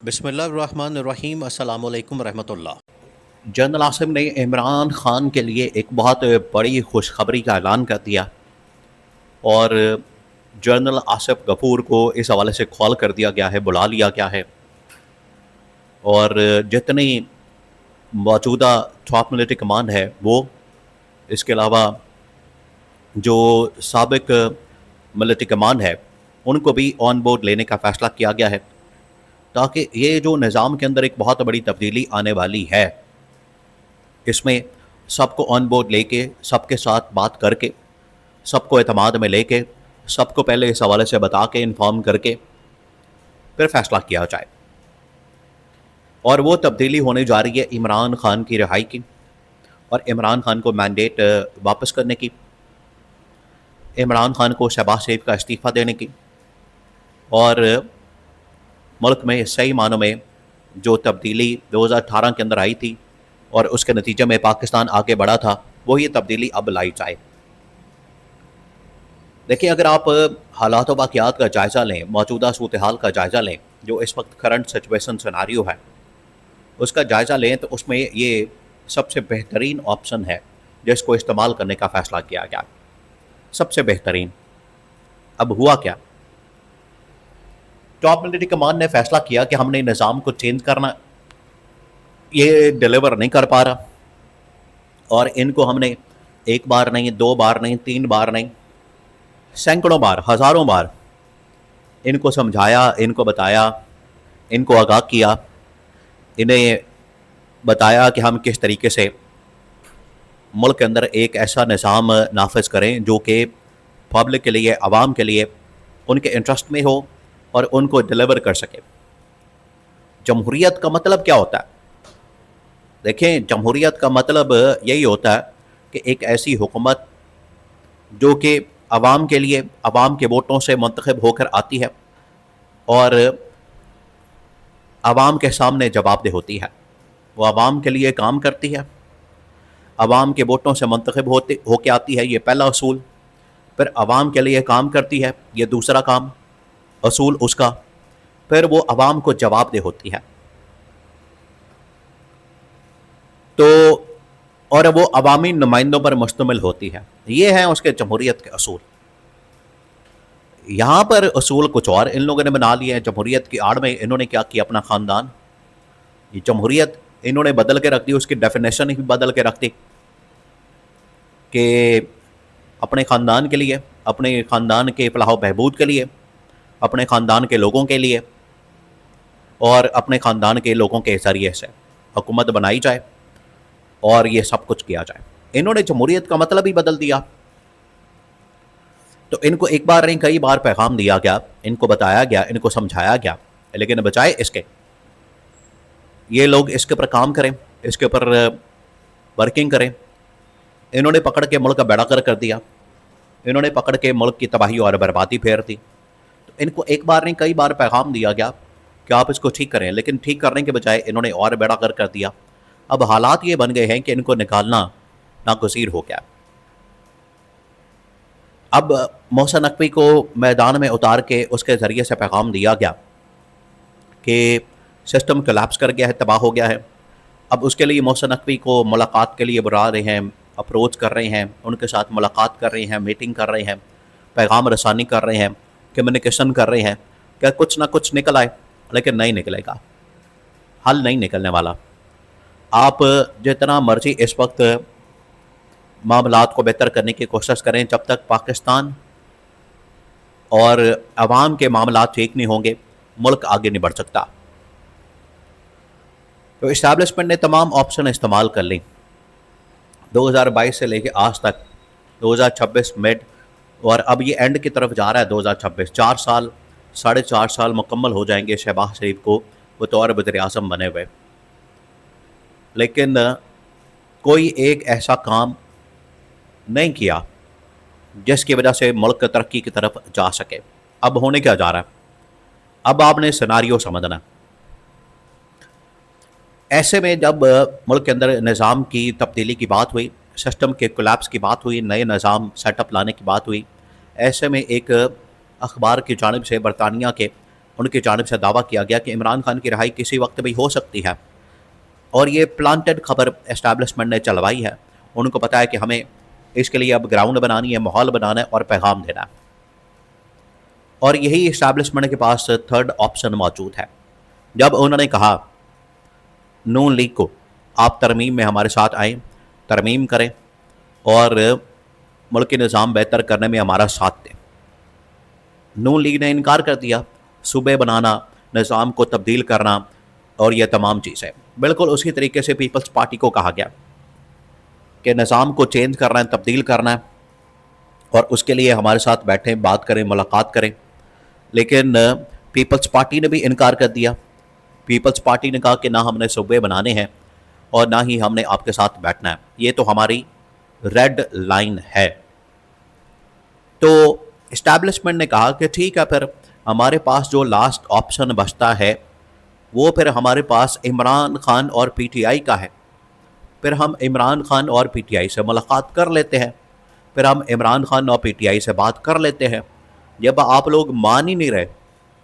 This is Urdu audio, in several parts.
بسم اللہ الرحمن الرحیم، السلام علیکم ورحمۃ اللہ۔ جنرل عاصم نے عمران خان کے لیے ایک بہت بڑی خوشخبری کا اعلان کر دیا اور جنرل آصف غفور کو اس حوالے سے کال کر دیا گیا ہے، بلا لیا گیا ہے، اور جتنی موجودہ ٹاپ ملٹری کمانڈ ہے وہ، اس کے علاوہ جو سابق ملٹری کمانڈ ہے ان کو بھی آن بورڈ لینے کا فیصلہ کیا گیا ہے، تاکہ یہ جو نظام کے اندر ایک بہت بڑی تبدیلی آنے والی ہے، اس میں سب کو آن بورڈ لے کے، سب کے ساتھ بات کر کے، سب کو اعتماد میں لے کے، سب کو پہلے اس حوالے سے بتا کے، انفارم کر کے پھر فیصلہ کیا جائے۔ اور وہ تبدیلی ہونے جا رہی ہے عمران خان کی رہائی کی، اور عمران خان کو مینڈیٹ واپس کرنے کی، عمران خان کو شہباز شریف کا استعفیٰ دینے کی، اور ملک میں صحیح معنوں میں جو تبدیلی 2018 کے اندر آئی تھی اور اس کے نتیجے میں پاکستان آگے بڑھا تھا، وہ یہ تبدیلی اب لائی جائے۔ دیکھیں، اگر آپ حالات و واقعات کا جائزہ لیں، موجودہ صورتحال کا جائزہ لیں، جو اس وقت کرنٹ سچویشن سیناریو ہے، اس کا جائزہ لیں تو اس میں یہ سب سے بہترین آپشن ہے جس کو استعمال کرنے کا فیصلہ کیا گیا، سب سے بہترین۔ اب ہوا کیا؟ ٹاپ ملٹری کمانڈ نے فیصلہ کیا کہ ہم نے نظام کو چینج کرنا، یہ ڈیلیور نہیں کر پا رہا، اور ان کو ہم نے ایک بار نہیں، دو بار نہیں، تین بار نہیں، سینکڑوں بار، ہزاروں بار ان کو سمجھایا، ان کو بتایا، ان کو آگاہ کیا، انہیں بتایا کہ ہم کس طریقے سے ملک کے اندر ایک ایسا نظام نافذ کریں جو کہ پبلک کے لیے، عوام کے لیے، ان کے انٹرسٹ میں ہو اور ان کو ڈیلیور کر سکے۔ جمہوریت کا مطلب کیا ہوتا ہے؟ دیکھیں، جمہوریت کا مطلب یہی ہوتا ہے کہ ایک ایسی حکومت جو کہ عوام کے لیے، عوام کے ووٹوں سے منتخب ہو کر آتی ہے اور عوام کے سامنے جواب دہ ہوتی ہے، وہ عوام کے لیے کام کرتی ہے، عوام کے ووٹوں سے منتخب ہو کے آتی ہے، یہ پہلا اصول۔ پھر عوام کے لیے کام کرتی ہے، یہ دوسرا کام، اصول اس کا۔ پھر وہ عوام کو جواب دہ ہوتی ہے، تو اور وہ عوامی نمائندوں پر مشتمل ہوتی ہے۔ یہ ہیں اس کے جمہوریت کے اصول۔ یہاں پر اصول کچھ اور ان لوگوں نے بنا لیے ہیں۔ جمہوریت کی آڑ میں انہوں نے کیا کیا؟ اپنا خاندان، یہ جمہوریت انہوں نے بدل کے رکھ دی، اس کی ڈیفینیشن ہی بدل کے رکھ دی کہ اپنے خاندان کے لیے، اپنے خاندان کے فلاح و بہبود کے لیے، اپنے خاندان کے لوگوں کے لیے، اور اپنے خاندان کے لوگوں کے ذریعے سے حکومت بنائی جائے اور یہ سب کچھ کیا جائے۔ انہوں نے جمہوریت کا مطلب ہی بدل دیا۔ تو ان کو ایک بار نہیں، کئی بار پیغام دیا گیا، ان کو بتایا گیا، ان کو سمجھایا گیا، لیکن بجائے اس کے یہ لوگ اس کے اوپر کام کریں، اس کے اوپر ورکنگ کریں، انہوں نے پکڑ کے ملک کا بیڑا کر دیا، انہوں نے پکڑ کے ملک کی تباہی اور بربادی پھیر دی۔ تو ان کو ایک بار نہیں، کئی بار پیغام دیا گیا کہ آپ اس کو ٹھیک کریں، لیکن ٹھیک کرنے کے بجائے انہوں نے اور بیڑا کر دیا۔ اب حالات یہ بن گئے ہیں کہ ان کو نکالنا ناگزیر ہو گیا۔ اب محسن نقوی کو میدان میں اتار کے اس کے ذریعے سے پیغام دیا گیا کہ سسٹم کولیپس کر گیا ہے، تباہ ہو گیا ہے۔ اب اس کے لیے محسن نقوی کو ملاقات کے لیے بلا رہے ہیں، اپروچ کر رہے ہیں، ان کے ساتھ ملاقات کر رہے ہیں، میٹنگ کر رہے ہیں، پیغام رسانی کر رہے ہیں، کمیونیکیشن کر رہے ہیں کہ کچھ نہ کچھ نکل آئے، لیکن نہیں نکلے گا، حل نہیں نکلنے والا۔ آپ جتنا مرضی اس وقت معاملات کو بہتر کرنے کی کوشش کریں، جب تک پاکستان اور عوام کے معاملات ٹھیک نہیں ہوں گے، ملک آگے نہیں بڑھ سکتا۔ تو اسٹیبلشمنٹ نے تمام آپشن استعمال کر لیں، 2022 سے لے کے آج تک 2026 مڈ، اور اب یہ اینڈ کی طرف جا رہا ہے 2026، 4 سال، 4.5 سال مکمل ہو جائیں گے شہباز شریف کو بطور وزیر اعظم بنے ہوئے، لیکن کوئی ایک ایسا کام نہیں کیا جس کی وجہ سے ملک ترقی کی طرف جا سکے۔ اب ہونے کیا جا رہا ہے؟ اب آپ نے سیناریو سمجھنا۔ ایسے میں جب ملک کے اندر نظام کی تبدیلی کی بات ہوئی، سسٹم کے کولیپس کی بات ہوئی، نئے نظام سیٹ اپ لانے کی بات ہوئی، ایسے میں ایک اخبار کی جانب سے برطانیہ کے ان کی جانب سے دعویٰ کیا گیا کہ عمران خان کی رہائی کسی وقت بھی ہو سکتی ہے، اور یہ پلانٹڈ خبر اسٹیبلشمنٹ نے چلوائی ہے. ان کو پتا ہے کہ ہمیں اس کے لیے اب گراؤنڈ بنانی ہے، ماحول بنانا ہے اور پیغام دینا ہے. اور یہی اسٹیبلشمنٹ کے پاس تھرڈ آپشن موجود ہے. جب انہوں نے کہا نون لیگ کو آپ ترمیم میں ہمارے ساتھ آئیں، ترمیم کریں اور ملک نظام بہتر کرنے میں ہمارا ساتھ دیں، نون لیگ نے انکار کر دیا. صوبے بنانا، نظام کو تبدیل کرنا اور یہ تمام چیزیں. بالکل اسی طریقے سے پیپلز پارٹی کو کہا گیا کہ نظام کو چینج کرنا ہے، تبدیل کرنا ہے، اور اس کے لیے ہمارے ساتھ بیٹھیں، بات کریں، ملاقات کریں. لیکن پیپلز پارٹی نے بھی انکار کر دیا. پیپلز پارٹی نے کہا کہ نہ ہم نے صوبے بنانے ہیں اور نہ ہی ہم نے آپ کے ساتھ بیٹھنا ہے، یہ تو ہماری ریڈ لائن ہے. تو اسٹیبلشمنٹ نے کہا کہ ٹھیک ہے، پھر ہمارے پاس جو لاسٹ آپشن بچتا ہے وہ پھر ہمارے پاس عمران خان اور پی ٹی آئی کا ہے. پھر ہم عمران خان اور پی ٹی آئی سے ملاقات کر لیتے ہیں، پھر ہم عمران خان اور پی ٹی آئی سے بات کر لیتے ہیں. جب آپ لوگ مان ہی نہیں رہے،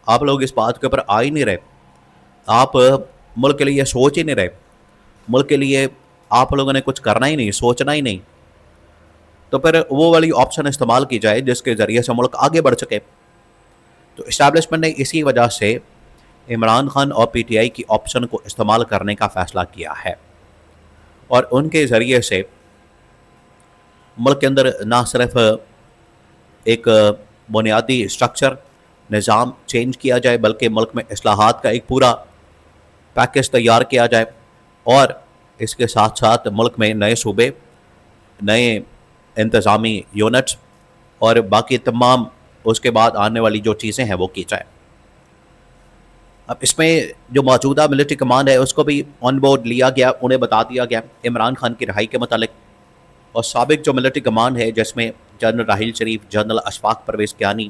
آپ لوگ اس بات کے اوپر آ ہی نہیں رہے، آپ ملک کے لیے سوچ ہی نہیں رہے، ملک کے لیے آپ لوگوں نے کچھ کرنا ہی نہیں، سوچنا ہی نہیں، تو پھر وہ والی آپشن استعمال کی جائے جس کے ذریعے سے ملک آگے بڑھ سکے. تو اسٹیبلشمنٹ نے اسی وجہ سے عمران خان اور پی ٹی آئی کی آپشن کو استعمال کرنے کا فیصلہ کیا ہے، اور ان کے ذریعے سے ملک کے اندر نہ صرف ایک بنیادی اسٹرکچر نظام چینج کیا جائے بلکہ ملک میں اصلاحات کا ایک پورا پیکج تیار کیا جائے، اور اس کے ساتھ ساتھ ملک میں نئے صوبے، نئے انتظامی یونٹس اور باقی تمام اس کے بعد آنے والی جو چیزیں ہیں وہ کی جائے. اب اس میں جو موجودہ ملٹری کمانڈ ہے اس کو بھی آن بورڈ لیا گیا، انہیں بتا دیا گیا عمران خان کی رہائی کے متعلق. اور سابق جو ملٹری کمانڈ ہے جس میں general Raheel Sharif, general Ashfaq Pervez Kayani,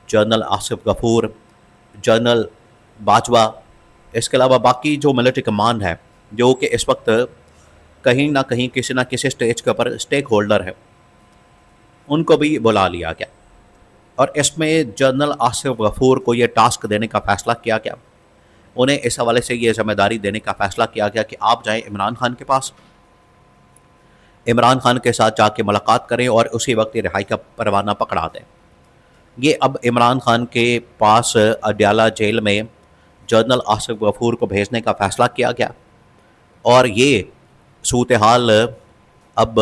general Asif غفور، جنرل باجوہ، اس کے علاوہ باقی جو ملٹری کمانڈ ہے جو کہ اس وقت کہیں نہ کہیں کسی نہ کسی سٹیج کے اوپر اسٹیک ہولڈر ہے، ان کو بھی بلا لیا گیا. اور اس میں جنرل آصف غفور کو یہ ٹاسک دینے کا فیصلہ کیا گیا، انہیں اس حوالے سے یہ ذمہ داری دینے کا فیصلہ کیا گیا کہ آپ جائیں عمران خان کے پاس، عمران خان کے ساتھ جا کے ملاقات کریں اور اسی وقت یہ رہائی کا پروانہ پکڑا دیں. یہ اب عمران خان کے پاس اڈیالہ جیل میں جنرل آصف غفور کو بھیجنے کا فیصلہ کیا گیا، اور یہ صورتحال اب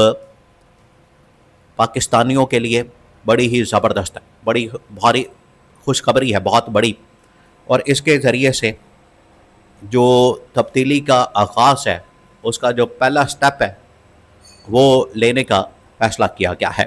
پاکستانیوں کے لیے بڑی ہی زبردست ہے، بڑی بھاری خوشخبری ہے، بہت بڑی. اور اس کے ذریعے سے جو تبدیلی کا آغاز ہے، اس کا جو پہلا سٹیپ ہے وہ لینے کا فیصلہ کیا گیا ہے.